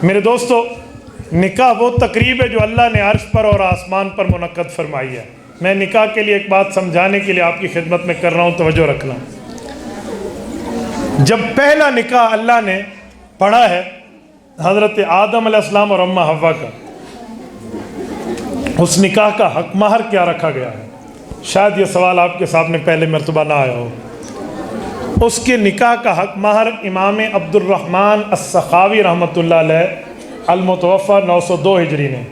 میرے دوستو، نکاح وہ تقریب ہے جو اللہ نے عرش پر اور آسمان پر منعقد فرمائی ہے۔ میں نکاح کے لیے ایک بات سمجھانے کے لیے آپ کی خدمت میں کر رہا ہوں، توجہ رکھنا۔ جب پہلا نکاح اللہ نے پڑھا ہے حضرت آدم علیہ السلام اور اماں حوا کا، اس نکاح کا حق مہر کیا رکھا گیا ہے؟ شاید یہ سوال آپ کے سامنے پہلے مرتبہ نہ آیا ہو۔ اس کے نکاح کا حق مہر امام عبد الرحمن السخاوی رحمۃ اللہ علیہ المتوفی 902 ہجری نے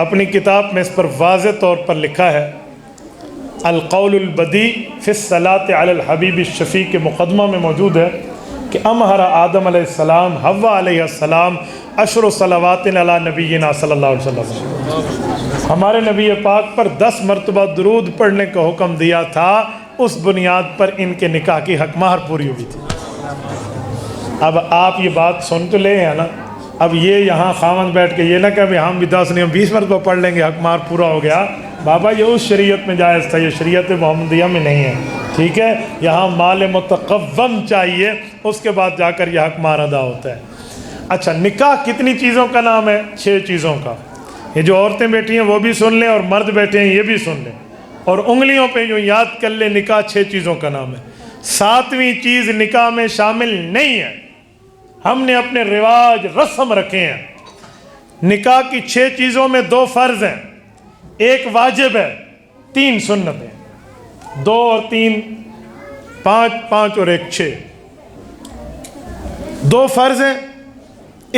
اپنی کتاب میں اس پر واضح طور پر لکھا ہے۔ القول البدیع فی الصلاۃ علی الحبیب الشفیع کے مقدمہ میں موجود ہے کہ امہر آدم علیہ السلام حوا علیہ السلام عشر صلوات علی نبینا صلی اللہ علیہ وسلم، ہمارے نبی پاک پر 10 مرتبہ درود پڑھنے کا حکم دیا تھا۔ اس بنیاد پر ان کے نکاح کی حق مہر پوری ہوئی تھی۔ اب آپ یہ بات سن تو لے ہیں نا، اب یہ یہاں خامند بیٹھ کے یہ نہ کہ ہم بھی 10 نہیں ہم 20 مرتبہ پڑھ لیں گے، حق مہر پورا ہو گیا۔ بابا یہ اس شریعت میں جائز تھا، یہ شریعت محمدیہ میں نہیں ہے، ٹھیک ہے؟ یہاں مال متقوم چاہیے، اس کے بعد جا کر یہ حق مہر ادا ہوتا ہے۔ اچھا، نکاح کتنی چیزوں کا نام ہے؟ 6 چیزوں کا۔ یہ جو عورتیں بیٹھی ہیں وہ بھی سن لیں اور مرد بیٹھے ہیں یہ بھی سن لیں، اور انگلیوں پہ یوں یاد کر لیں، نکاح 6 چیزوں کا نام ہے۔ 7ویں چیز نکاح میں شامل نہیں ہے، ہم نے اپنے رواج رسم رکھے ہیں۔ نکاح کی 6 چیزوں میں 2 فرض ہیں، 1 واجب ہے، 3 سنت ہیں۔ 2 اور 3 5، 5 اور 1 6۔ 2 فرض ہیں،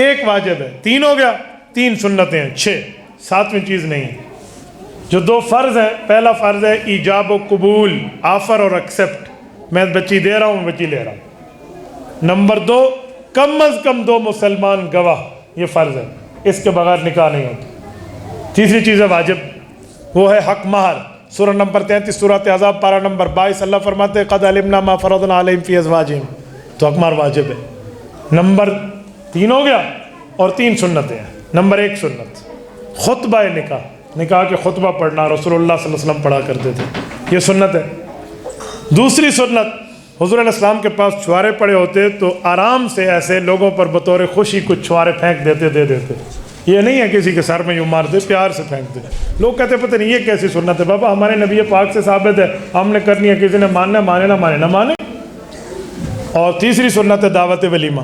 1 واجب ہے، 3 ہو گیا، 3 سنتیں ہیں، 6۔ 7ویں چیز نہیں ہے۔ جو 2 فرض ہیں، پہلا فرض ہے ایجاب و قبول، آفر اور ایکسیپٹ، میں بچی دے رہا ہوں، میں بچی لے رہا ہوں۔ نمبر 2، کم از کم 2 مسلمان گواہ، یہ فرض ہے، اس کے بغیر نکاح نہیں ہوتا۔ تیسری چیز ہے واجب، وہ ہے حق مہر۔ سورہ نمبر 33 سورۃ احزاب پارہ نمبر 22 اللہ فرماتے ہیں قد علمنا ما فرضنا علیہم فی ازواجہم، تو حق مہر واجب ہے۔ نمبر 3 ہو گیا، اور 3 سنتیں ہیں۔ نمبر 1 سنت خطبہ نکاح، نکاح کے خطبہ پڑھنا، رسول اللہ صلی اللہ علیہ وسلم پڑھا کرتے تھے، یہ سنت ہے۔ دوسری سنت، حضور علیہ السلام کے پاس چھوارے پڑے ہوتے تو آرام سے ایسے لوگوں پر بطور خوشی کچھ چھوارے پھینک دیتے، دے دیتے۔ یہ نہیں ہے کسی کے سر میں یوں مارتے، پیار سے پھینکتے۔ لوگ کہتے پتہ نہیں یہ کیسی سنت ہے۔ بابا ہمارے نبی پاک سے ثابت ہے، ہم نے کرنی ہے، کسی نے ماننا ہے مانے، نہ مانے نہ مانے۔ اور تیسری سنت ہے دعوت ولیمہ،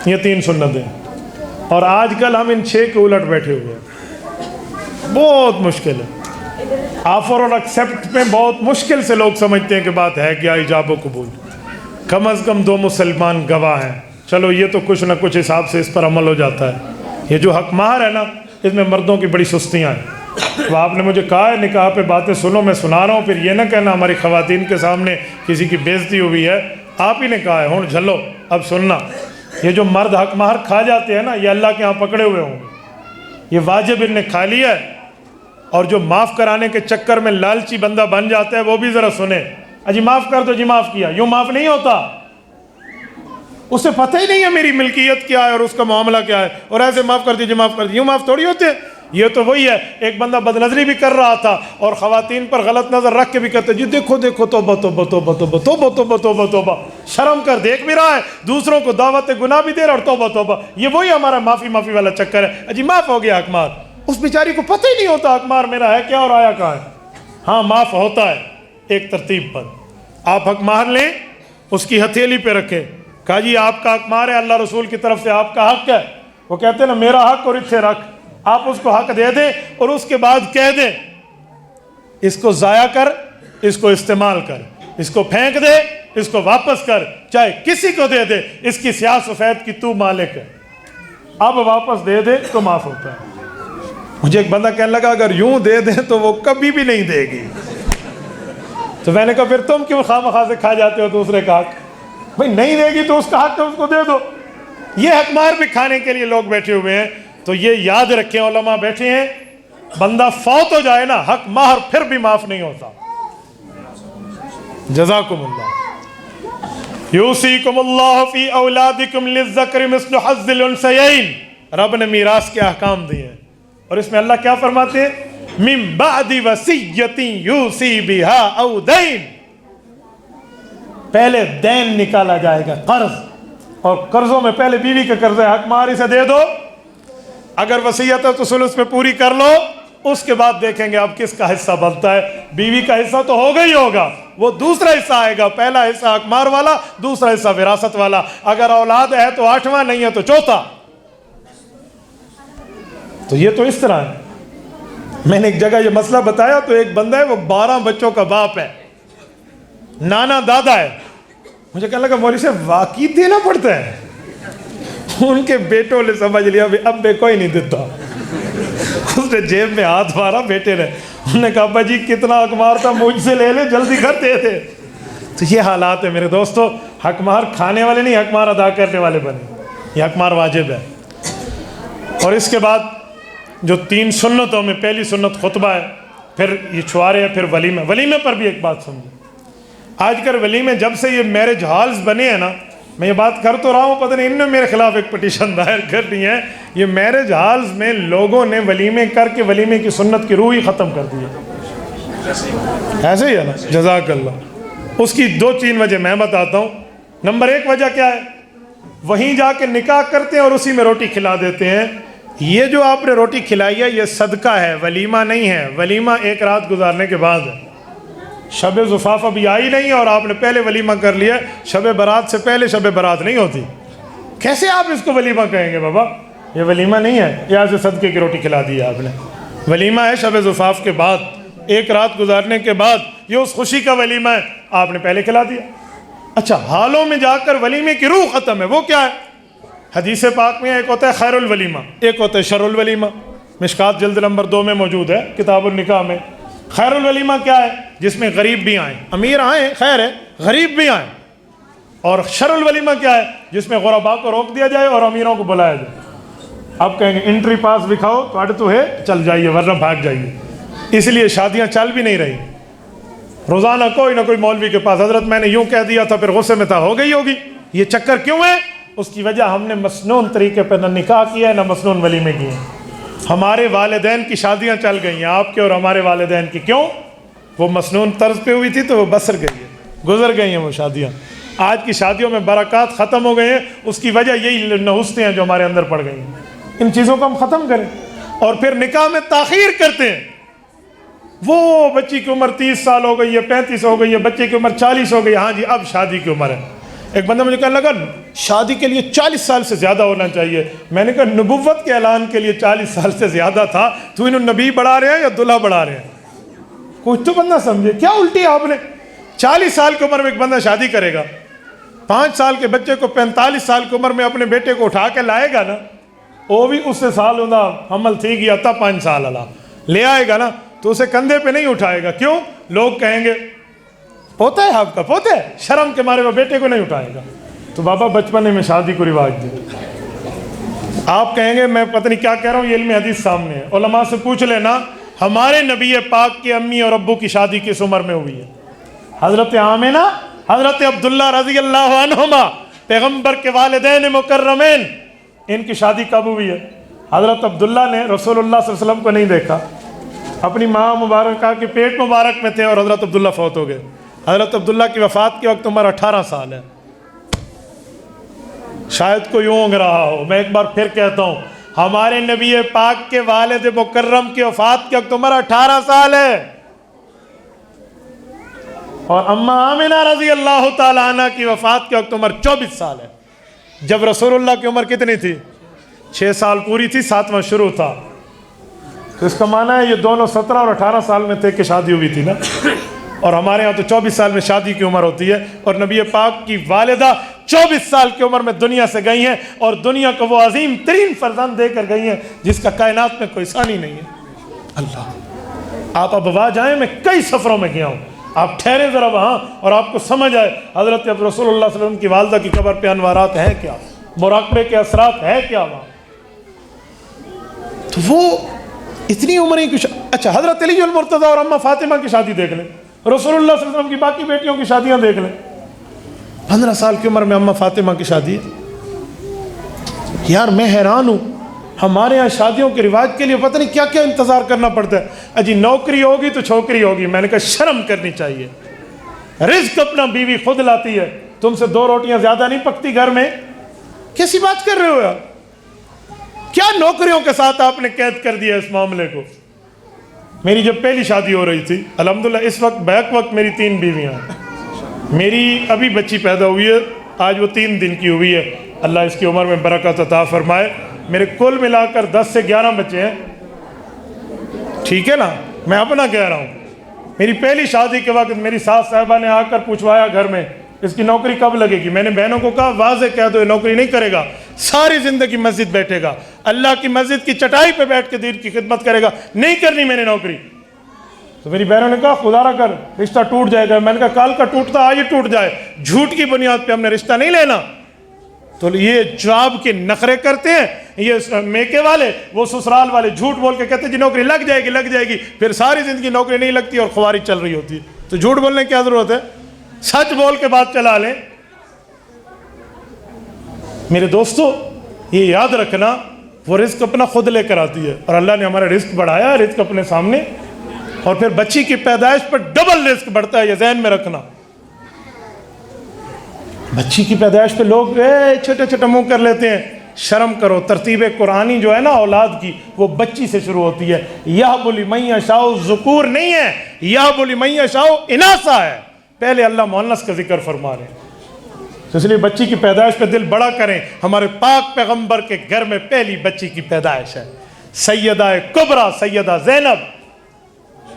یہ 3 سنتیں ہیں۔ اور آج کل ہم ان 6 کے الٹ بیٹھے ہوئے ہیں، بہت مشکل ہے۔ آفر اور ایکسیپٹ میں بہت مشکل سے لوگ سمجھتے ہیں کہ بات ہے کیا ایجاب و قبول۔ کم از کم 2 مسلمان گواہ ہیں، چلو یہ تو کچھ نہ کچھ حساب سے اس پر عمل ہو جاتا ہے۔ یہ جو حق مہر ہے نا، اس میں مردوں کی بڑی سستیاں ہیں۔ تو آپ نے مجھے کہا ہے نکاح پہ باتیں سنو، میں سنا رہا ہوں، پھر یہ نہ کہنا ہماری خواتین کے سامنے کسی کی بےزتی ہوئی ہے۔ آپ ہی نے کہا ہے، ہوں جھلو اب سننا۔ یہ جو مرد حق مہر کھا جاتے ہیں نا، یہ اللہ کے ہاں پکڑے ہوئے ہوں گے، یہ واجب ان نے کھا لیا ہے۔ اور جو معاف کرانے کے چکر میں لالچی بندہ بن جاتا ہے، وہ بھی ذرا سنے، اجی معاف کر دو جی، معاف کیا، یوں معاف نہیں ہوتا۔ اسے پتہ ہی نہیں ہے میری ملکیت کیا ہے اور اس کا معاملہ کیا ہے، اور ایسے معاف کر دیجیے، معاف کر دیجیے، یوں معاف تھوڑی ہوتے۔ یہ تو وہی ہے، ایک بندہ بد نظری بھی کر رہا تھا اور خواتین پر غلط نظر رکھ کے بھی کہتے جی دیکھو دیکھو توبہ توبہ توبہ توبہ توبہ توبہ توبہ توبہ، شرم کر دیکھ بھی رہا ہے، دوسروں کو دعوت گناہ بھی دے رہا اور توبہ توبہ۔ یہ وہی ہمارا معافی معافی والا چکر ہے، اجی معاف ہو گیا حق مہر۔ اس بیچاری کو پتہ ہی نہیں ہوتا حق مہر میرا ہے کیا اور آیا کہاں ہے۔ ہاں معاف ہوتا ہے ایک ترتیب پر، آپ حق مہر لیں، اس کی ہتھیلی پہ رکھیں، کہا جی آپ کا حق مہر ہے، اللہ رسول کی طرف سے آپ کا حق ہے۔ وہ کہتے ہیں نا میرا حق اور اتھے رکھ، آپ اس کو حق دے دیں اور اس کے بعد کہہ دیں اس کو ضائع کر، اس کو استعمال کر، اس کو پھینک دے، اس کو واپس کر، چاہے کسی کو دے دے، اس کی سیاہ سفید کی تو مالک ہے، اب واپس دے دے تو معاف ہوتا ہے۔ مجھے ایک بندہ کہنے لگا اگر یوں دے دیں تو وہ کبھی بھی نہیں دے گی۔ تو میں نے کہا پھر تم کیوں خواہ سے کھا جاتے ہو دوسرے کا حق؟ بھئی نہیں دے گی تو اس کا حق ہے، اس کو دے دو۔ یہ حق مہر بھی کھانے کے لیے لوگ بیٹھے ہوئے ہیں۔ تو یہ یاد رکھیں، علماء بیٹھے ہیں، بندہ فوت ہو جائے نا، حق مہر پھر بھی معاف نہیں ہوتا۔ جزاکم اللہ۔ یوصیکم اللہ فی اولادکم للذکر مثل حظ الانثیین، رب نے میراث کے احکام دیے ہیں، اور اس میں اللہ کیا فرماتے ہیں؟ من بعد وصیۃ یوصی بہا او دین، پہلے دین نکالا جائے گا، قرض، اور قرضوں میں پہلے بیوی کا قرض ہے، حق مہر اسے دے دو، اگر وصیت ہے تو ثلث میں پوری کر لو، اس کے بعد دیکھیں گے اب کس کا حصہ بنتا ہے۔ بیوی کا حصہ تو ہوگا ہی ہوگا، وہ دوسرا حصہ آئے گا، پہلا حصہ حق مہر والا، دوسرا حصہ وراثت والا، اگر اولاد ہے تو 8واں، نہیں ہے تو 4تھا۔ تو یہ تو اس طرح ہے۔ میں نے ایک جگہ یہ مسئلہ بتایا تو ایک بندہ ہے وہ 12 بچوں کا باپ ہے، نانا دادا ہے، مجھے کہنے لگا مولوی صاحب واقعی دینا پڑتا ہے؟ ان کے بیٹوں نے سمجھ لیا اب بے کوئی نہیں دیتا، اس نے جیب میں ہاتھ مارا بیٹے نے، انہوں نے کہا ابا جی کتنا حق مہر تھا مجھ سے لے لے، جلدی کر دے دے۔ تو یہ حالات ہے میرے دوستو، حق مہر کھانے والے نہیں، حق مہر ادا کرنے والے بنے، یہ حق مہر واجب ہے۔ اور اس کے بعد جو 3 سنتوں میں پہلی سنت خطبہ ہے، پھر یہ چھوارے ہے، پھر ولیمہ۔ ولیمے پر بھی ایک بات سمجھیں، آج کل ولیمے جب سے یہ میرج ہالز بنے ہیں نا، میں یہ بات کر تو رہا ہوں، پتہ نہیں ان نے میرے خلاف ایک پٹیشن دائر کر دی ہے، یہ میرج ہالز میں لوگوں نے ولیمے کر کے ولیمے کی سنت کی روح ہی ختم کر دی ہے۔ ایسے ہی ہے نا، جزاک اللہ۔ اس کی 2-3 وجہ میں بتاتا ہوں۔ نمبر 1 وجہ کیا ہے، وہیں جا کے نکاح کرتے ہیں اور اسی میں روٹی کھلا دیتے ہیں۔ یہ جو آپ نے روٹی کھلائی ہے یہ صدقہ ہے، ولیمہ نہیں ہے۔ ولیمہ 1 رات گزارنے کے بعد ہے، شب زفاف ابھی آئی نہیں اور آپ نے پہلے ولیمہ کر لیا، شب برات سے پہلے شب برات نہیں ہوتی، کیسے آپ اس کو ولیمہ کہیں گے بابا؟ یہ ولیمہ نہیں ہے، یہاں سے صدقے کی روٹی کھلا دی آپ نے۔ ولیمہ ہے شب زفاف کے بعد، 1 رات گزارنے کے بعد، یہ اس خوشی کا ولیمہ ہے، آپ نے پہلے کھلا دیا۔ اچھا، حالوں میں جا کر ولیمے کی روح ختم ہے، وہ کیا ہے؟ حدیث پاک میں ایک ہوتا ہے خیر الولیمہ، ایک ہوتا ہے شر الولیمہ، مشکات جلد نمبر 2 میں موجود ہے کتاب النکاح میں۔ خیر الولیمہ کیا ہے؟ جس میں غریب بھی آئیں، امیر آئیں خیر ہے، غریب بھی آئیں۔ اور شر الولیمہ کیا ہے؟ جس میں غرباء کو روک دیا جائے اور امیروں کو بلایا جائے۔ اب کہیں گے انٹری پاس دکھاؤ تو ہے، چل جائیے ورنہ بھاگ جائیے۔ اس لیے شادیاں چل بھی نہیں رہی، روزانہ کوئی نہ کوئی مولوی کے پاس، حضرت میں نے یوں کہہ دیا تھا، پھر غصے میں تھا، ہو گئی ہوگی۔ یہ چکر کیوں ہے؟ اس کی وجہ ہم نے مسنون طریقے پہ نہ نکاح کیا ہے نہ مسنون ولیمے کیے ہیں۔ ہمارے والدین کی شادیاں چل گئی ہیں، آپ کے اور ہمارے والدین کی، کیوں؟ وہ مسنون طرز پہ ہوئی تھی تو وہ بسر گئی ہے، گزر گئی ہیں وہ شادیاں۔ آج کی شادیوں میں برکات ختم ہو گئے ہیں، اس کی وجہ یہی نحوستیں ہیں جو ہمارے اندر پڑ گئی ہیں۔ ان چیزوں کو ہم ختم کریں، اور پھر نکاح میں تاخیر کرتے ہیں۔ وہ بچی کی عمر 30 سال ہو گئی ہے، 35 ہو گئی ہے، بچے کی عمر 40 ہو گئی، ہاں جی اب شادی کی عمر ہے۔ ایک بندہ مجھے کہنے لگا شادی کے لیے 40 سال سے زیادہ ہونا چاہیے۔ میں نے کہا نبوت کے اعلان کے لیے 40 سال سے زیادہ تھا، تو انہوں نبی بڑھا رہے ہیں یا دلہا بڑھا رہے ہیں؟ کچھ تو بندہ سمجھے، کیا الٹی آپ نے؟ 40 سال کی عمر میں ایک بندہ شادی کرے گا، 5 سال کے بچے کو 45 سال کی عمر میں اپنے بیٹے کو اٹھا کے لائے گا نا، وہ بھی اس سے سال ہونا حمل تھی گیا تھا 5 سال اللہ لے آئے گا نا، تو اسے کندھے پہ نہیں اٹھائے گا۔ کیوں؟ لوگ کہیں گے پوتا ہے آپ کا، پوتا ہے، شرم کے مارے وہ بیٹے کو نہیں اٹھائے گا۔ تو بابا بچپنے میں شادی کو رواج دے۔ آپ کہیں گے میں پتہ نہیں کیا کہہ رہا ہوں، یہ علم حدیث سامنے ہے، علماء سے پوچھ لینا ہمارے نبی پاک کی امی اور ابو کی شادی کس عمر میں ہوئی ہے؟ حضرت آمنہ، حضرت عبداللہ رضی اللہ عنہما، پیغمبر کے والدین مکرمین، ان کی شادی کب ہوئی ہے؟ حضرت عبداللہ نے رسول اللہ صلی اللہ علیہ وسلم کو نہیں دیکھا، اپنی ماں مبارکہ کے پیٹ مبارک میں تھے اور حضرت عبداللہ فوت ہو گئے۔ حضرت عبداللہ کی وفات کے وقت عمر 18 سال ہے۔ شاید کوئی اونگ رہا ہو، میں ایک بار پھر کہتا ہوں، ہمارے نبی پاک کے والد مکرم کی وفات کے وقت عمر 18 سال ہے، اور اماں آمنہ رضی اللہ تعالیٰ عنہ کی وفات کے وقت عمر 24 سال ہے۔ جب رسول اللہ کی عمر کتنی تھی؟ 6 سال پوری تھی، 7واں شروع تھا، تو اس کا معنی ہے یہ دونوں 17 اور 18 سال میں تھے کہ شادی ہوئی تھی نا، اور ہمارے ہاں تو 24 سال میں شادی کی عمر ہوتی ہے، اور نبی پاک کی والدہ 24 سال کی عمر میں دنیا سے گئی ہیں، اور دنیا کو وہ عظیم ترین فرزند دے کر گئی ہیں جس کا کائنات میں کوئی ثانی نہیں ہے۔ اللہ، آپ اب وہاں جائیں، میں کئی سفروں میں گیا ہوں، آپ ٹھہرے ذرا وہاں اور آپ کو سمجھ آئے حضرت رسول اللہ صلی اللہ علیہ وسلم کی والدہ کی قبر پہ انوارات ہیں کیا، مراقبے کے اثرات ہیں کیا وہاں۔ تو وہ اتنی عمر ہی کچھ۔ اچھا، حضرت علی المرتضیٰ اور اماں فاطمہ کی شادی دیکھ لیں، رسول اللہ صلی اللہ علیہ وسلم کی باقی بیٹیوں کی شادیاں دیکھ لیں، 15 سال کی عمر میں اماں فاطمہ کی شادی ہے۔ یار میں حیران ہوں، ہمارے ہاں شادیوں کے رواج کے لیے پتہ نہیں کیا کیا انتظار کرنا پڑتا ہے۔ اجی نوکری ہوگی تو چھوکری ہوگی، میں نے کہا شرم کرنی چاہیے، رزق اپنا بیوی خود لاتی ہے، تم سے 2 روٹیاں زیادہ نہیں پکتی گھر میں، کیسی بات کر رہے ہو یار؟ کیا نوکریوں کے ساتھ آپ نے قید کر دیا اس معاملے کو؟ میری جب پہلی شادی ہو رہی تھی، الحمدللہ اس وقت بیک وقت میری 3 بیویاں ہیں، میری ابھی بچی پیدا ہوئی ہے، آج وہ 3 دن کی ہوئی ہے، اللہ اس کی عمر میں برکت عطا فرمائے۔ میرے کل ملا کر 10 سے 11 بچے ہیں، ٹھیک ہے نا، میں اپنا کہہ رہا ہوں۔ میری پہلی شادی کے وقت میری ساس صاحبہ نے آ کر پوچھوایا گھر میں اس کی نوکری کب لگے گی؟ میں نے بہنوں کو کہا واضح کہہ دو یہ نوکری نہیں کرے گا، ساری زندگی مسجد بیٹھے گا، اللہ کی مسجد کی چٹائی پہ بیٹھ کے دین کی خدمت کرے گا، نہیں کرنی میں نے نوکری۔ تو میری بہنوں نے کہا خدا نہ کر رشتہ ٹوٹ جائے گا۔ میں نے کہا کال کا ٹوٹتا آج ہی ٹوٹ جائے، جھوٹ کی بنیاد پہ ہم نے رشتہ نہیں لینا۔ تو یہ جاب کے نخرے کرتے ہیں یہ میکے والے، وہ سسرال والے جھوٹ بول کے کہتے ہیں جی نوکری لگ جائے گی، پھر ساری زندگی نوکری نہیں لگتی اور خواری چل رہی ہوتی ہے۔ تو جھوٹ بولنے کی کیا ضرورت ہے؟ سچ بول کے بات چلا لیں۔ میرے دوستو یہ یاد رکھنا وہ رزق اپنا خود لے کر آتی ہے، اور اللہ نے ہمارا رزق بڑھایا ہے، رزق اپنے سامنے، اور پھر بچی کی پیدائش پر ڈبل رزق بڑھتا ہے، یہ ذہن میں رکھنا۔ بچی کی پیدائش پہ لوگ چھوٹے چھوٹے منہ کر لیتے ہیں، شرم کرو۔ ترتیب قرآنی جو ہے نا اولاد کی وہ بچی سے شروع ہوتی ہے، یَهْبُ لِمَن یَشَاءُ ذکور نہیں ہے، یَهْبُ لِمَن یَشَاءُ اناثا ہے، پہلے اللہ مؤنث کا ذکر فرما رہے ہیں۔ تو اس لیے بچی کی پیدائش پہ دل بڑا کریں۔ ہمارے پاک پیغمبر کے گھر میں پہلی بچی کی پیدائش ہے، سیدہ کبریٰ سیدہ زینب،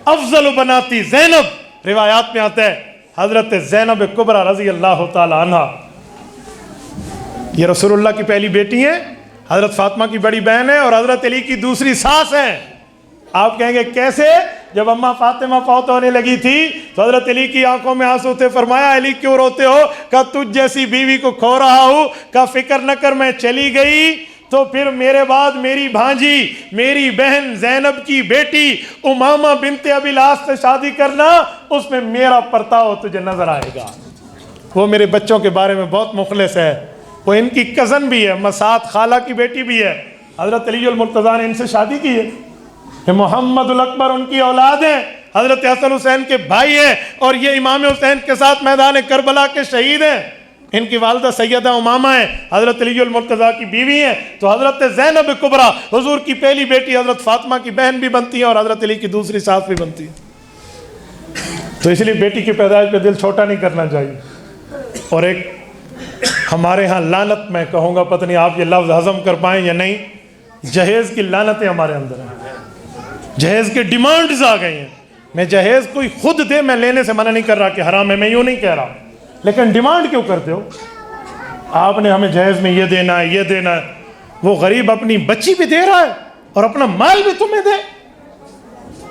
افضل بناتی زینب، روایات میں آتا ہے حضرت زینب کبریٰ رضی اللہ تعالی عنہ یہ رسول اللہ کی پہلی بیٹی ہیں، حضرت فاطمہ کی بڑی بہن ہے اور حضرت علی کی دوسری ساس ہیں۔ آپ کہیں گے کیسے؟ جب اماں فاطمہ فوت ہونے لگی تھی تو حضرت علی کی آنکھوں میں آنسو تھے، فرمایا علی کیوں روتے ہو؟ کہا تجھ جیسی بیوی کو کھو رہا ہوں، کہا فکر نہ کر میں چلی گئی تو پھر میرے بعد میری بھانجی میری بہن زینب کی بیٹی امامہ بنت ابی العاص سے شادی کرنا، اس میں میرا پرتاؤ تجھے نظر آئے گا۔ وہ میرے بچوں کے بارے میں بہت مخلص ہے، وہ ان کی کزن بھی ہے، مسعود خالہ کی بیٹی بھی ہے، حضرت علی المرتضیٰ نے ان سے شادی کی ہے، یہ محمد الاکبر ان کی اولاد ہیں، حضرت حسن حسین کے بھائی ہیں، اور یہ امام حسین کے ساتھ میدان کربلا کے شہید ہیں۔ ان کی والدہ سیدہ امامہ ہیں، حضرت علی المرتضیٰ کی بیوی ہیں، تو حضرت زینب کبریٰ حضور کی پہلی بیٹی حضرت فاطمہ کی بہن بھی بنتی ہیں اور حضرت علی کی دوسری ساس بھی بنتی ہے۔ تو اس لیے بیٹی کی پیدائش پہ دل چھوٹا نہیں کرنا چاہیے۔ اور ایک ہمارے ہاں لعنت، میں کہوں گا پتہ نہیں آپ یہ لفظ ہضم کر پائیں یا نہیں، جہیز کی لعنتیں ہمارے اندر ہیں، جہیز کے ڈیمانڈز آ گئی ہیں۔ میں جہیز کوئی خود دے، میں لینے سے منع نہیں کر رہا کہ حرام ہے، میں یوں نہیں کہہ رہا، لیکن ڈیمانڈ کیوں کرتے ہو؟ آپ نے ہمیں جہیز میں یہ دینا ہے یہ دینا ہے، وہ غریب اپنی بچی بھی دے رہا ہے اور اپنا مال بھی تمہیں دے۔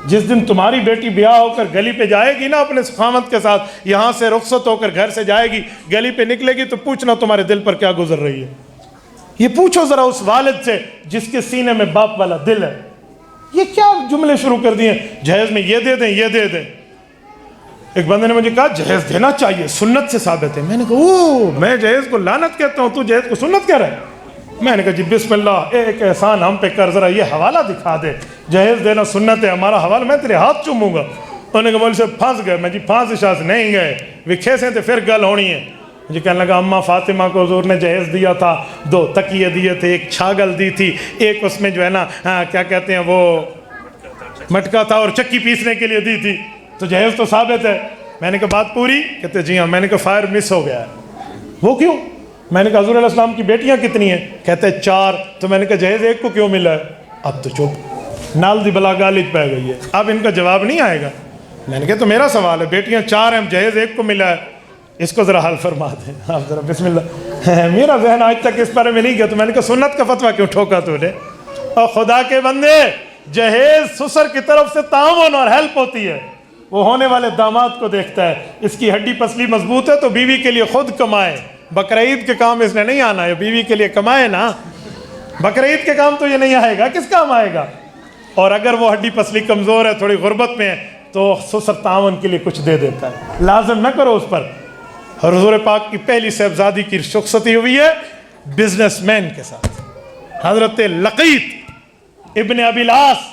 جس دن تمہاری بیٹی بیاہ ہو کر گلی پہ جائے گی نا اپنے خامد کے ساتھ، یہاں سے رخصت ہو کر گھر سے جائے گی، گلی پہ نکلے گی تو پوچھنا تمہارے دل پر کیا گزر رہی ہے۔ یہ پوچھو ذرا اس والد سے جس کے سینے میں باپ والا دل ہے، یہ کیا جملے شروع کر دیے؟ جہیز میں یہ دے دیں یہ دے دیں۔ ایک بندے نے مجھے کہا جہیز دینا چاہیے، سنت سے ثابت ہے۔ میں نے کہا اوہ، میں جہیز کو لعنت کہتا ہوں، تو جہیز کو سنت کہہ رہا ہے؟ میں نے کہا جی بسم اللہ، ایک احسان ہم پہ کر، ذرا یہ حوالہ دکھا دے، جہیز دینا سنت ہے، ہمارا حوالہ، میں تیرے ہاتھ چوموں گا۔ انہوں نے کہا مولوی صاحب پھنس گئے۔ میں جی پھانس شاس نہیں گئے، وکھے سے تھے پھر گل ہونی ہے۔ مجھے کہنے لگا اماں فاطمہ کو حضور نے جہیز دیا تھا، 2 تکیے دیے تھے، ایک چھاگل دی تھی، ایک اس میں جو ہے نا کیا کہتے ہیں وہ مٹکا تھا اور چکی پیسنے کے لیے دی تھی، تو جہیز تو ثابت ہے۔ میں نے کہا بات پوری؟ کہتے جی ہاں۔ میں نے کہا فائر مس ہو گیا ہے۔ وہ کیوں؟ میں نے کہا حضور علیہ السلام کی بیٹیاں کتنی ہیں؟ کہتے 4۔ تو میں نے کہا جہیز ایک کو کیوں ملا ہے؟ اب تو چپ، نال دی بلا گالج پہ گئی ہے، اب ان کا جواب نہیں آئے گا۔ میں نے کہا تو میرا سوال ہے، بیٹیاں 4 ہیں، جہیز ایک کو ملا ہے، اس کو ذرا حل فرما دیں آپ ذرا، بسم اللہ۔ میرا ذہن آج تک اس بارے میں نہیں گیا، تو میں نے کہا سنت کا فتویٰ کیوں ٹھوکا تو نے؟ اور خدا کے بندے، جہیز سسر کی طرف سے تعاون اور ہیلپ ہوتی ہے، وہ ہونے والے داماد کو دیکھتا ہے، اس کی ہڈی پسلی مضبوط ہے تو بیوی کے لیے خود کمائے، بقرعید کے کام اس نے نہیں آنا ہے، بیوی کے لیے کمائے نا، بقرعید کے کام تو یہ نہیں آئے گا، کس کام آئے گا؟ اور اگر وہ ہڈی پسلی کمزور ہے، تھوڑی غربت میں ہے، تو سسر تعاون کے لیے کچھ دے دیتا ہے، لازم نہ کرو اس پر۔ اور حضور پاک کی پہلی صاحبزادی کی رخصتی ہوئی ہے بزنس مین کے ساتھ، حضرت لقیط ابن ابی العاص،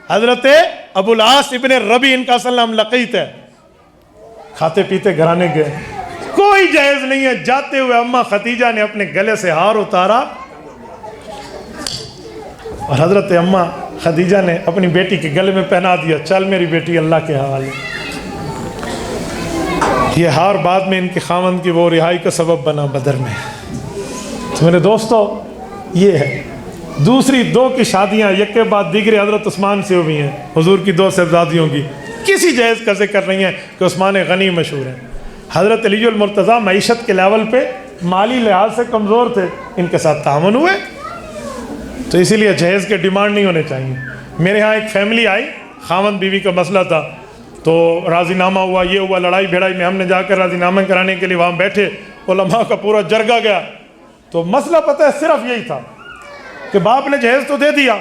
حضرت ابو العاص ابن ربی، ان کا اصل نام لقیط ہے، کھاتے پیتے گھرانے گئے، کوئی جہیز نہیں ہے. جاتے ہوئے اماں خدیجہ نے اپنے گلے سے ہار اتارا اور حضرت اماں خدیجہ نے اپنی بیٹی کے گلے میں پہنا دیا. چل میری بیٹی اللہ کے حوالے. یہ ہار بعد میں ان کے خاوند کی وہ رہائی کا سبب بنا بدر میں. تو میرے دوستو یہ ہے. دوسری 2 کی شادیاں یک کے بعد دیگرے حضرت عثمان سے ہوئی ہیں, حضور کی 2 صاحبزادیوں کی. کسی جہیز کا ذکر نہیں ہے کہ عثمان غنی مشہور ہیں. حضرت علی المرتضیٰ معیشت کے لیول پہ مالی لحاظ سے کمزور تھے, ان کے ساتھ تعاون ہوئے. تو اسی لیے جہیز کے ڈیمانڈ نہیں ہونے چاہیے. میرے ہاں ایک فیملی آئی, خاوند بیوی کا مسئلہ تھا, تو راضی نامہ ہوا, یہ ہوا, لڑائی بھڑائی میں ہم نے جا کر راضی نامہ کرانے کے لیے وہاں بیٹھے. علماء کا پورا جرگہ گیا. تو مسئلہ پتہ ہے صرف یہی تھا کہ باپ نے جہیز تو دے دیا,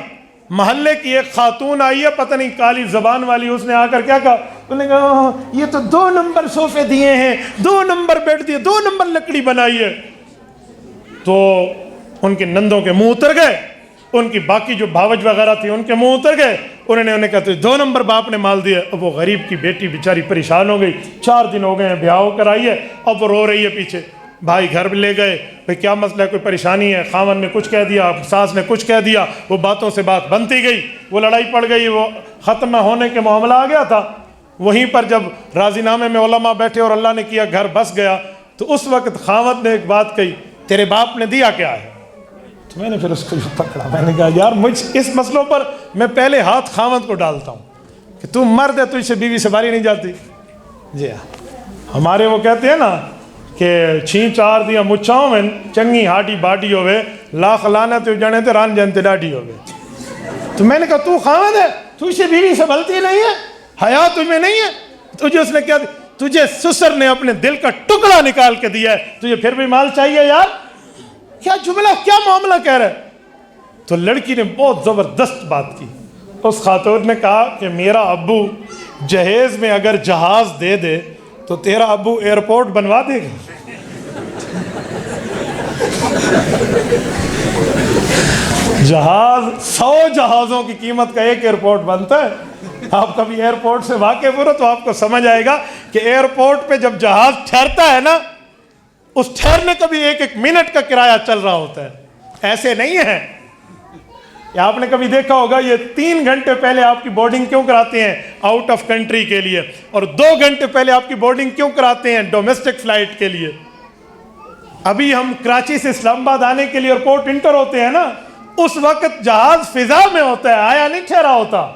محلے کی ایک خاتون آئی ہے پتہ نہیں کالی زبان والی, اس نے آ کر کیا کہا, انہوں نے کہا یہ تو 2 نمبر صوفے دیے ہیں, 2 نمبر بیڈ دیے, 2 نمبر لکڑی بنائی ہے. تو ان کے نندوں کے منہ اتر گئے, ان کی باقی جو بھاوج وغیرہ تھی ان کے منہ اتر گئے. انہیں کہا تو 2 نمبر باپ نے مال دیا. اب وہ غریب کی بیٹی بیچاری پریشان ہو گئی, 4 دن ہو گئے ہیں بیاہ ہو کر آئی ہے, اب وہ رو رہی ہے پیچھے. بھائی گھر لے گئے, بھائی کیا مسئلہ ہے, کوئی پریشانی ہے؟ خاوند نے کچھ کہہ دیا, ساس نے کچھ کہہ دیا, وہ باتوں سے بات بنتی گئی, وہ لڑائی پڑ گئی, وہ ختم نہ ہونے کے معاملہ آ گیا تھا. وہیں پر جب راضی نامے میں علماء بیٹھے اور اللہ نے کیا گھر بس گیا, تو اس وقت خاوند نے ایک بات کہی, تیرے باپ نے دیا کیا ہے؟ تو میں نے پھر اس کو پکڑا, میں نے کہا یار مجھ اس مسئلوں پر میں پہلے ہاتھ خاوند کو ڈالتا ہوں کہ تو مرد ہے, تجھ سے بیوی سے باری نہیں جاتی. جی ہاں, ہمارے وہ کہتے ہیں نا کہ 6-4 دیا مچھاؤں میں چنگی ہاڈی باڈی ہوئے, لاکھ لانا تو جانے تے ران جانتے ڈاڈی ہوئے. تو میں نے کہا تو خاوند ہے, تجھ سے بیوی سے بلتی نہیں ہے, حیا تجھ میں نہیں ہے؟ تجھے اس نے کیا دیا؟ تجھے سسر نے اپنے دل کا ٹکڑا نکال کے دیا ہے, تجھے پھر بھی مال چاہیے یار؟ کیا جملہ, کیا معاملہ کہہ رہے؟ تو لڑکی نے بہت زبردست بات کی. اس خاتون نے کہا کہ میرا ابو جہیز میں اگر جہاز دے دے تو تیرا ابو ایئرپورٹ بنوا دے گا. جہاز 100 جہازوں کی قیمت کا ایک ایئرپورٹ بنتا ہے. آپ کبھی ایئرپورٹ سے واقف ہو رہا تو آپ کو سمجھ آئے گا کہ ایئرپورٹ پہ جب جہاز ٹھہرتا ہے نا, اس ٹھہرنے کا بھی 1-1 منٹ کا کرایہ چل رہا ہوتا ہے. ایسے نہیں ہے. آپ نے کبھی دیکھا ہوگا یہ 3 گھنٹے پہلے آپ کی بورڈنگ کیوں کراتے ہیں آؤٹ آف کنٹری کے لیے, اور 2 گھنٹے پہلے آپ کی بورڈنگ کیوں کراتے ہیں ڈومیسٹک فلائٹ کے لیے. ابھی ہم کراچی سے اسلام آباد آنے کے لیے ایئرپورٹ انٹر ہوتے ہیں نا, اس وقت جہاز فضا میں ہوتا ہے, آیا نہیں ٹھہرا ہوتا.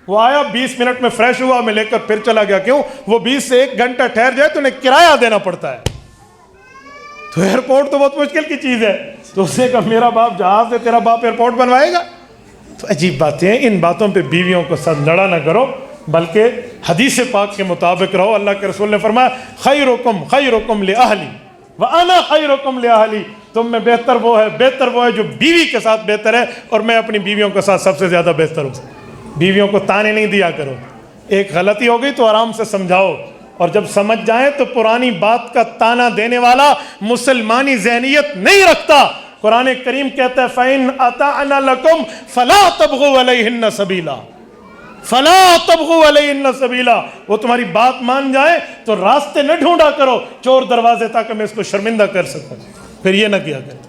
وہ آیا 20 منٹ میں فریش ہوا, میں لے کر پھر چلا گیا. کیوں؟ وہ 20 سے 1 گھنٹہ ٹھہر جائے تو انہیں کرایہ دینا پڑتا ہے. تو ایئرپورٹ تو بہت مشکل کی چیز ہے. تو اس نے کہا میرا باپ جہاز ہے, تیرا باپ ایئرپورٹ بنوائے گا؟ تو عجیب باتیں ہیں. ان باتوں پہ بیویوں کو ساتھ لڑا نہ کرو, بلکہ حدیث پاک کے مطابق رہو. اللہ کے رسول نے فرمایا خیرکم لأہلی وَأَنَا خَيْرُكُمْ لِأَهْلِي, تم میں بہتر وہ ہے جو بیوی کے ساتھ بہتر ہے, اور میں اپنی بیویوں کے ساتھ سب سے زیادہ بہتر ہوں. بیویوں کو تانے نہیں دیا کرو. ایک غلطی ہو گئی تو آرام سے سمجھاؤ, اور جب سمجھ جائیں تو پرانی بات کا تانا دینے والا مسلمانی ذہنیت نہیں رکھتا. قرآن کریم کہتا ہے فَإِنْ أَطَعْنَ لَكُمْ فَلَا تَبْغُوا عَلَيْهِنَّ سَبِيلًا, فَلَا تَبْغُوا عَلَيْهِنَّ سَبِيلًا. وہ تمہاری بات مان جائیں تو راستے نہ ڈھونڈا کرو چور دروازے تاکہ میں اس کو شرمندہ کر سکوں, پھر یہ نہ کیا کریں.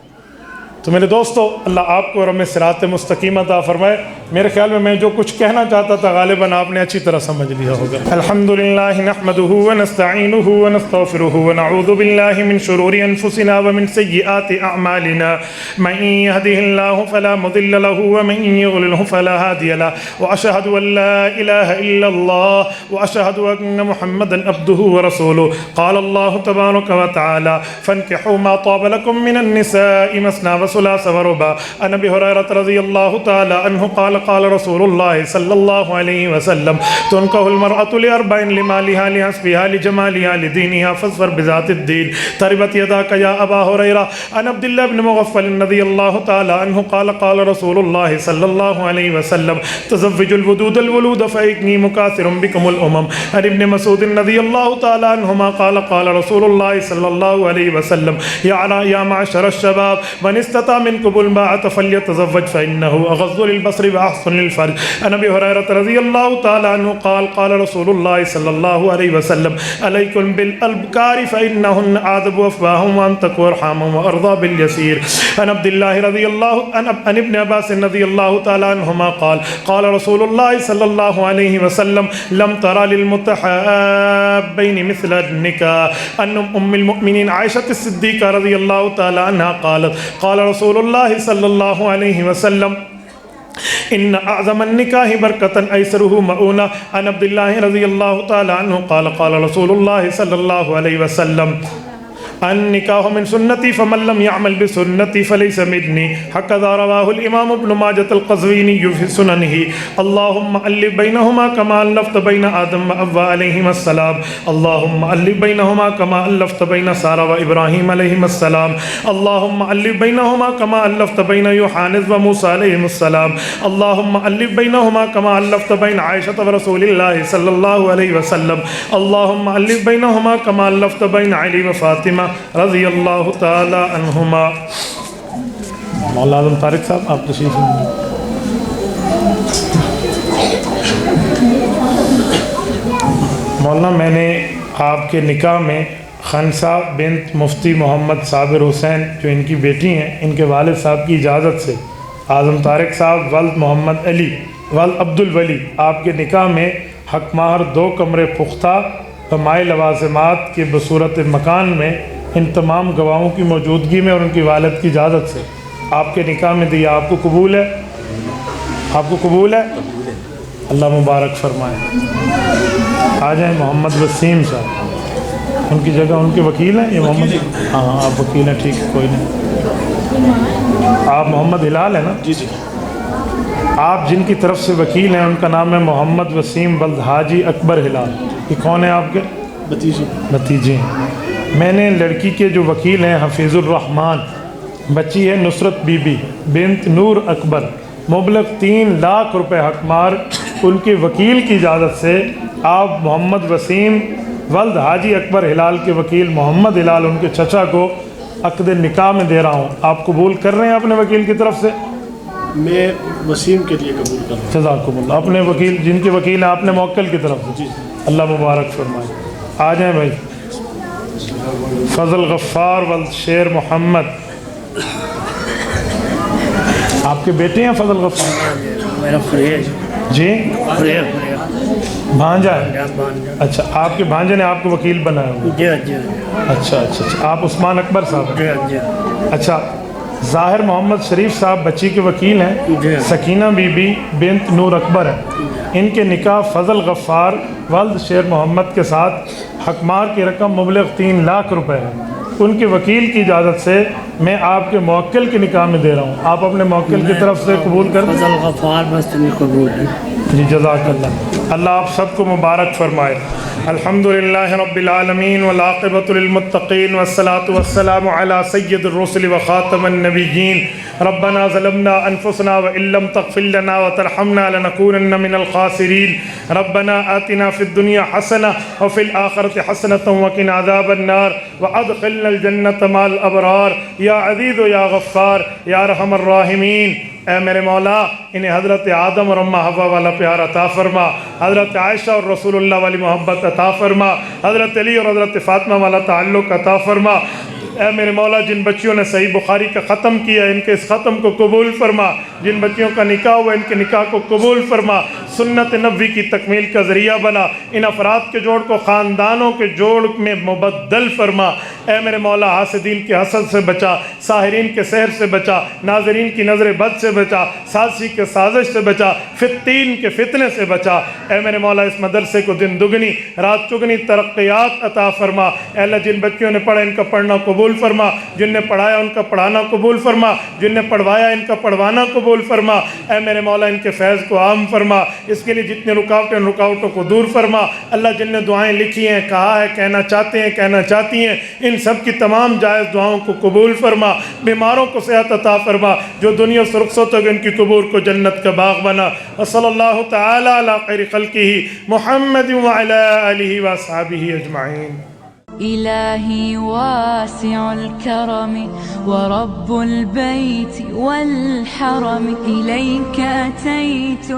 تو میرے دوستو, اللہ آپ کو اور ہمیں صراط مستقیم عطا فرمائے. میرے خیال میں جو کچھ کہنا چاہتا تھا غالباً آپ نے اچھی طرح سمجھ لیا ہوگا. الحمدللہ نحمدہ ونستعینہ ونستغفرہ ونعوذ باللہ من شرور انفسنا ومن سیئات اعمالنا, من یہدہ اللہ فلا مضل لہ ومن یضللہ فلا ہادی لہ, واشہد ان لا الہ الا اللہ واشہد ان محمدا عبدہ ورسولہ. قال اللہ تبارک وتعالی فانکحوا ما طاب لکم من النساء مثنی وثلاث ورباع. عن ابي هريره رضي الله تعالى عنه قال قال رسول الله صلى الله عليه وسلم تنكح المرأة لأربع لمالها لحسبها لجمالها لدينها فاظفر بذات الدين تربت يداك يا أبا هريرة. عن عبد الله بن مغفل رضي الله تعالى عنه قال قال رسول الله صلى الله عليه وسلم تزوجوا الودود الولود فإني مكاثر بكم الأمم. عن ابن مسعود رضي الله تعالى عنهما قال قال رسول الله صلى الله عليه وسلم يا معشر الشباب من استطاع منكم الباءة فليتزوج فإنه أغض للبصر وأحصن الفرج. عن أبي هريرة رضي الله تعالى عنه قال قال رسول الله صلى الله عليه وسلم عليكم بالأبكار فإنهن أعذب أفواههم وأنتقوا أرحامهم وأرضى باليسير. عن عبد الله رضي الله عن ابن عباس رضي الله تعالى عنهما قال قال رسول الله صلى الله عليه وسلم لم ترى للمتحابين مثل النكاح. عن أم المؤمنين عائشة الصديقة رضي الله تعالى عنها قالت قال رسول الله صلى الله عليه وسلم إن أعظم النكاح بركة أيسره مؤونة. عن عبد الله رضي الله تعالى عنه قال قال رسول الله صلى الله عليه وسلم النکاح من سنتی فمن لم يعمل بسنتی فليس مني. هكذا رواه الإمام ابن ماجة القزويني في سننه. اللهم ألف بينهما كما ألفت بين آدم وحواء عليهما السلام. اللهم ألف بينهما كما ألفت بين سارة وإبراهيم عليهما السلام. اللهم ألف بينهما كما ألفت بين يوحنا وموسى عليهما السلام. اللهم ألف بينهما كما ألفت بين عائشة ورسول الله صلى الله عليه وسلم. اللهم ألف بينهما كما ألفت بين علي وفاطمة رضی اللہ تعالی عنہما. مولانا اعظم طارق صاحب آپ تشریف لیں. مولانا میں نے آپ کے نکاح میں خنسا بنت مفتی محمد صابر حسین جو ان کی بیٹی ہیں ان کے والد صاحب کی اجازت سے اعظم طارق صاحب ولد محمد علی ولد عبد الولی آپ کے نکاح میں حق مہر 2 کمرے پختہ و مائع لوازمات کے بصورت مکان میں ان تمام گواہوں کی موجودگی میں اور ان کی والد کی اجازت سے آپ کے نکاح میں دیا. آپ کو قبول ہے؟ آپ کو قبول ہے؟ اللہ مبارک فرمائے. آ جائیں محمد وسیم صاحب. ان کی جگہ ان کے وکیل ہیں یہ محمد؟ ہاں آپ وکیل ہیں. ٹھیک ہے کوئی نہیں. آپ محمد ہلال ہیں نا؟ جی جی. آپ جن کی طرف سے وکیل ہیں ان کا نام ہے محمد وسیم ولد حاجی اکبر ہلال. یہ کون ہیں آپ کے؟ بھتیجے ہیں. میں نے لڑکی کے جو وکیل ہیں حفیظ الرحمن، بچی ہے نصرت بی بی بنت نور اکبر، مبلغ 3 لاکھ روپے حق مہر ان کے وکیل کی اجازت سے آپ محمد وسیم ولد حاجی اکبر ہلال کے وکیل محمد ہلال ان کے چچا کو عقد نکاح میں دے رہا ہوں. آپ قبول کر رہے ہیں اپنے وکیل کی طرف سے؟ میں وسیم کے لیے قبول کر رہا ہوں. جزاکم اللہ. اپنے وکیل جن کے وکیل ہیں اپنے موکل کی طرف سے. اللہ مبارک فرمائے. آ جائیں بھائی. فضل غفار ولد شیر محمد. آپ کے بیٹے ہیں فضل غفار؟ میرا فریج. جی بھانجا ہے. اچھا آپ کے بھانجے نے آپ کو وکیل بنایا ہوا؟ جی جی. اچھا اچھا اچھا. آپ عثمان اکبر صاحب؟ جی جی. اچھا ظاہر محمد شریف صاحب بچی کے وکیل ہیں. سکینہ بی بی بنت نور اکبر ہیں. ان کے نکاح فضل غفار ولد شیر محمد کے ساتھ حق مہر کی رقم مبلغ 3 لاکھ روپے ہے. ان کے وکیل کی اجازت سے میں آپ کے موکل کے نکاح میں دے رہا ہوں. آپ اپنے موکل کی طرف سے قبول کر دیں. فضل غفار بس تمہیں قبول ہے. جی جزاک اللہ. اللہ آپ سب کو مبارک فرمائے. الحمدللہ رب العالمین والعاقبۃ للمتقین والصلاة والسلام علی سید الرسل وخاتم النبیین. ربنا ظلمنا انفسنا وان لم تغفر لنا وترحمنا لنکونن من الخاسرین. ربنا آتنا فی الدنیا حسنہ وفی الآخرۃ حسنۃ وقنا عذاب النار وادخلنا الجنۃ مع الابرار یا عزیز یا غفار یا ارحم الراحمین. اے میرے مولا انہیں حضرت آدم اور اماں حوا والا پیار عطا فرما. حضرت عائشہ اور رسول اللہ والی محبت عطا فرما. حضرت علی اور حضرت فاطمہ والا تعلق عطا فرما. اے میرے مولا جن بچیوں نے صحیح بخاری کا ختم کیا ان کے اس ختم کو قبول فرما. جن بچیوں کا نکاح ہوا ان کے نکاح کو قبول فرما. سنت نبوی کی تکمیل کا ذریعہ بنا. ان افراد کے جوڑ کو خاندانوں کے جوڑ میں مبدل فرما. اے میرے مولا حاسدین کے حسد سے بچا، ساحرین کے سحر سے بچا، ناظرین کی نظر بد سے بچا، سازشی کے سازش سے بچا، فتین کے فتنے سے بچا. اے میرے مولا اس مدرسے کو دن دگنی رات چگنی ترقیات عطا فرما. اے اللہ جن بچیوں نے پڑھا ان کا پڑھنا قبول فرما. جن نے پڑھایا ان کا پڑھانا قبول فرما. جن نے پڑھوایا ان کا پڑھوانا قبول فرما. اے میرے مولا ان کے فیض کو عام فرما. اس کے لیے جتنے رکاوٹیں ان رکاوٹوں کو دور فرما. اللہ جن نے دعائیں لکھی ہیں، کہا ہے، کہنا چاہتے ہیں، کہنا چاہتی ہیں، ان سب کی تمام جائز دعاؤں کو قبول فرما. بیماروں کو صحت عطا فرما. جو دنیا سے رخصت ہو گئے ان کی قبور کو جنت کا باغ بنا. وصلی اللہ تعالی علی خیر خلقہ محمد وعلی آلہ واصحابہ اجمعین. إلهي واسع الكرم ورب البيت والحرم إليك أتيت